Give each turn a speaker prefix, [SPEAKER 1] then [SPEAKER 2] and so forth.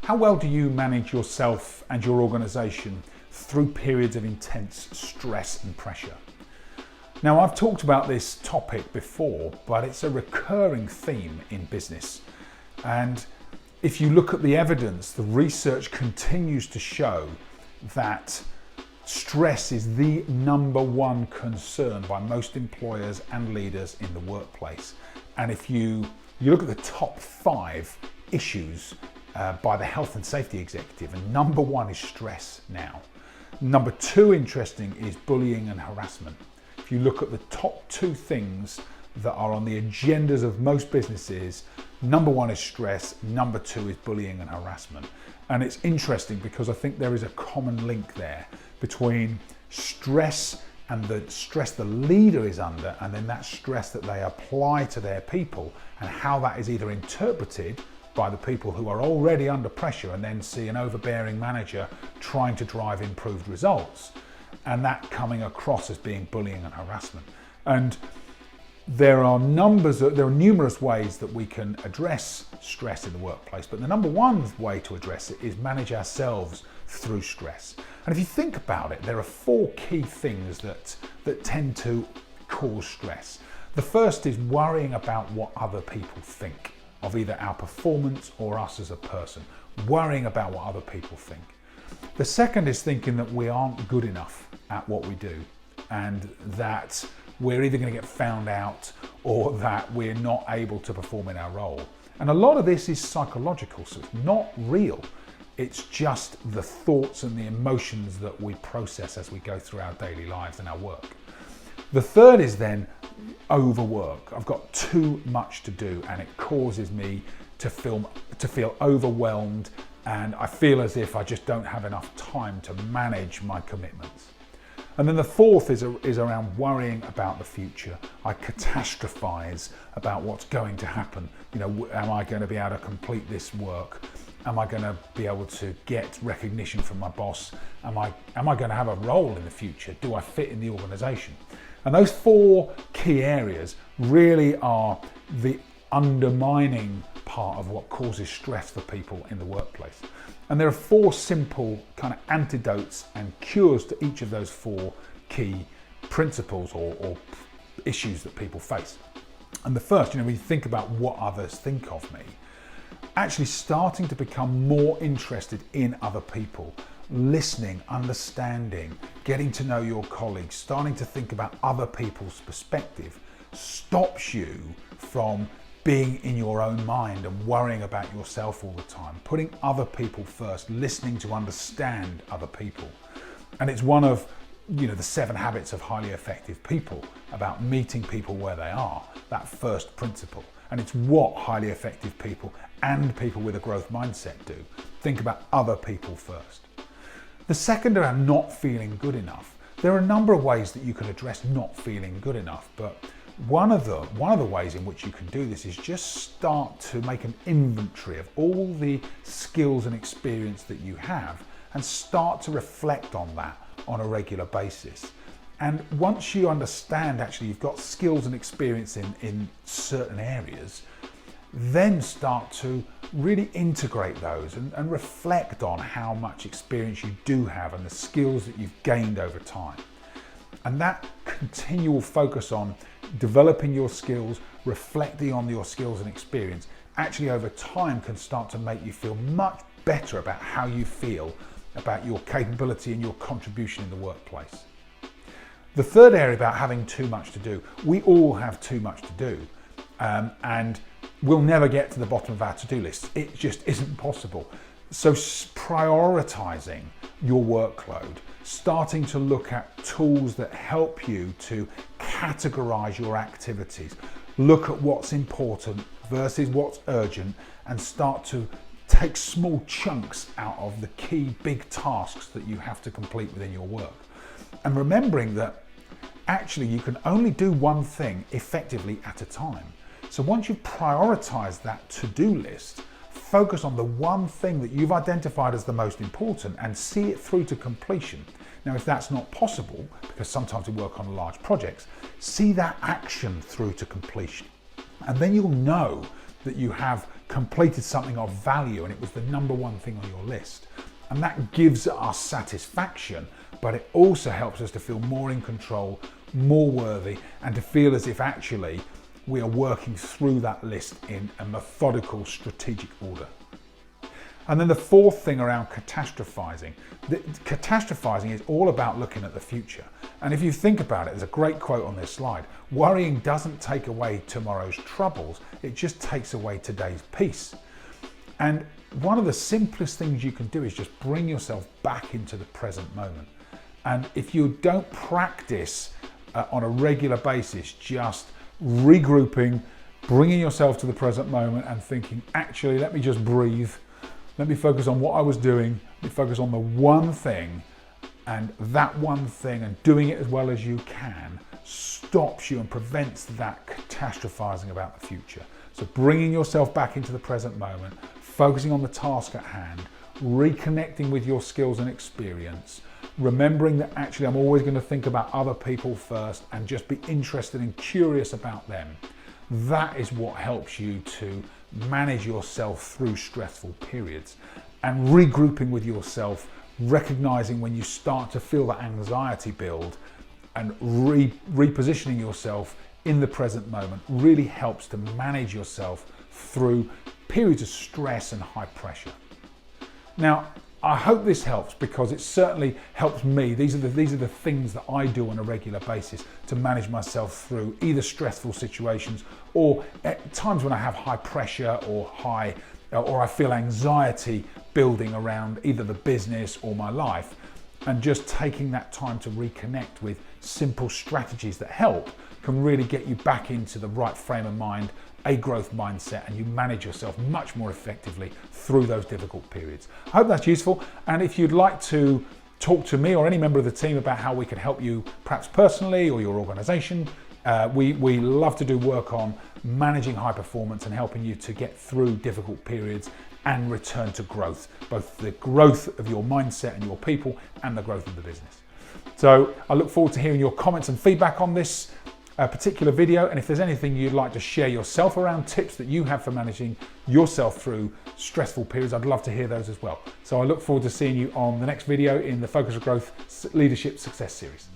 [SPEAKER 1] How well do you manage yourself and your organisation through periods of intense stress and pressure? Now, I've talked about this topic before, but it's a recurring theme in business. And if you look at the evidence, the research continues to show that stress is the number one concern by most employers and leaders in the workplace. And if you look at the top 5 issues by the health and safety executive, and number 1 is stress now. Number 2, interesting, is bullying and harassment. If you look at the top 2 things that are on the agendas of most businesses, number 1 is stress, number 2 is bullying and harassment. And it's interesting because I think there is a common link there between stress and the stress the leader is under, and then that stress that they apply to their people, and how that is either interpreted by the people who are already under pressure and then see an overbearing manager trying to drive improved results, and that coming across as being bullying and harassment. And there are numerous ways that we can address stress in the workplace, but the number 1 way to address it is manage ourselves through stress. And if you think about it, there are 4 key things that tend to cause stress. The first is worrying about what other people think of either our performance or us as a person, worrying about what other people think. The second is thinking that we aren't good enough at what we do, and that we're either going to get found out or that we're not able to perform in our role. And a lot of this is psychological, so it's not real. It's just the thoughts and the emotions that we process as we go through our daily lives and our work. The third is then overwork. I've got too much to do and it causes me to feel overwhelmed, and I feel as if I just don't have enough time to manage my commitments. And then the fourth is around worrying about the future. I catastrophize about what's going to happen. Am I going to be able to complete this work? Am I going to be able to get recognition from my boss? Am I going to have a role in the future? Do I fit in the organization? And those 4 key areas really are the undermining part of what causes stress for people in the workplace. And there are 4 simple kind of antidotes and cures to each of those 4 key principles or issues that people face. And the first, when you think about what others think of me, actually starting to become more interested in other people, listening, understanding, getting to know your colleagues, starting to think about other people's perspective stops you from being in your own mind and worrying about yourself all the time, putting other people first, listening to understand other people. And it's one of the 7 habits of highly effective people, about meeting people where they are, that first principle. And it's what highly effective people and people with a growth mindset do. Think about other people first. The second around not feeling good enough. There are a number of ways that you can address not feeling good enough, but one of the ways in which you can do this is just start to make an inventory of all the skills and experience that you have, and start to reflect on that on a regular basis. And once you understand actually you've got skills and experience in certain areas, then start to really integrate those and reflect on how much experience you do have and the skills that you've gained over time. And that continual focus on developing your skills, reflecting on your skills and experience, actually over time can start to make you feel much better about how you feel about your capability and your contribution in the workplace. The third area about having too much to do. We all have too much to do, and we'll never get to the bottom of our to-do list. It just isn't possible. So prioritizing your workload, starting to look at tools that help you to categorize your activities, look at what's important versus what's urgent, and start to take small chunks out of the key big tasks that you have to complete within your work. And remembering that actually you can only do one thing effectively at a time. So once you've prioritized that to-do list, focus on the one thing that you've identified as the most important and see it through to completion. Now, if that's not possible, because sometimes we work on large projects, see that action through to completion. And then you'll know that you have completed something of value and it was the number one thing on your list. And that gives us satisfaction, but it also helps us to feel more in control, more worthy, and to feel as if actually we are working through that list in a methodical, strategic order. And then the fourth thing around catastrophizing. Catastrophizing is all about looking at the future. And if you think about it, there's a great quote on this slide. Worrying doesn't take away tomorrow's troubles, it just takes away today's peace. And one of the simplest things you can do is just bring yourself back into the present moment. And if you don't practice on a regular basis, just regrouping, bringing yourself to the present moment and thinking, actually, let me just breathe. Let me focus on what I was doing. Let me focus on the one thing, and that one thing, and doing it as well as you can, stops you and prevents that catastrophizing about the future. So bringing yourself back into the present moment, focusing on the task at hand, reconnecting with your skills and experience, remembering that actually I'm always going to think about other people first and just be interested and curious about them. That is what helps you to manage yourself through stressful periods. And regrouping with yourself, recognizing when you start to feel that anxiety build, and repositioning yourself in the present moment really helps to manage yourself through periods of stress and high pressure. Now, I hope this helps, because it certainly helps me. These are the things that I do on a regular basis to manage myself through either stressful situations or at times when I have high pressure or I feel anxiety building around either the business or my life, and just taking that time to reconnect with simple strategies that help can really get you back into the right frame of mind, a growth mindset, and you manage yourself much more effectively through those difficult periods. I hope that's useful, and if you'd like to talk to me or any member of the team about how we can help you, perhaps personally or your organization, we love to do work on managing high performance and helping you to get through difficult periods and return to growth, both the growth of your mindset and your people and the growth of the business. So I look forward to hearing your comments and feedback on this particular video, and if there's anything you'd like to share yourself around tips that you have for managing yourself through stressful periods, I'd love to hear those as well. So I look forward to seeing you on the next video in the Focus of Growth Leadership Success Series.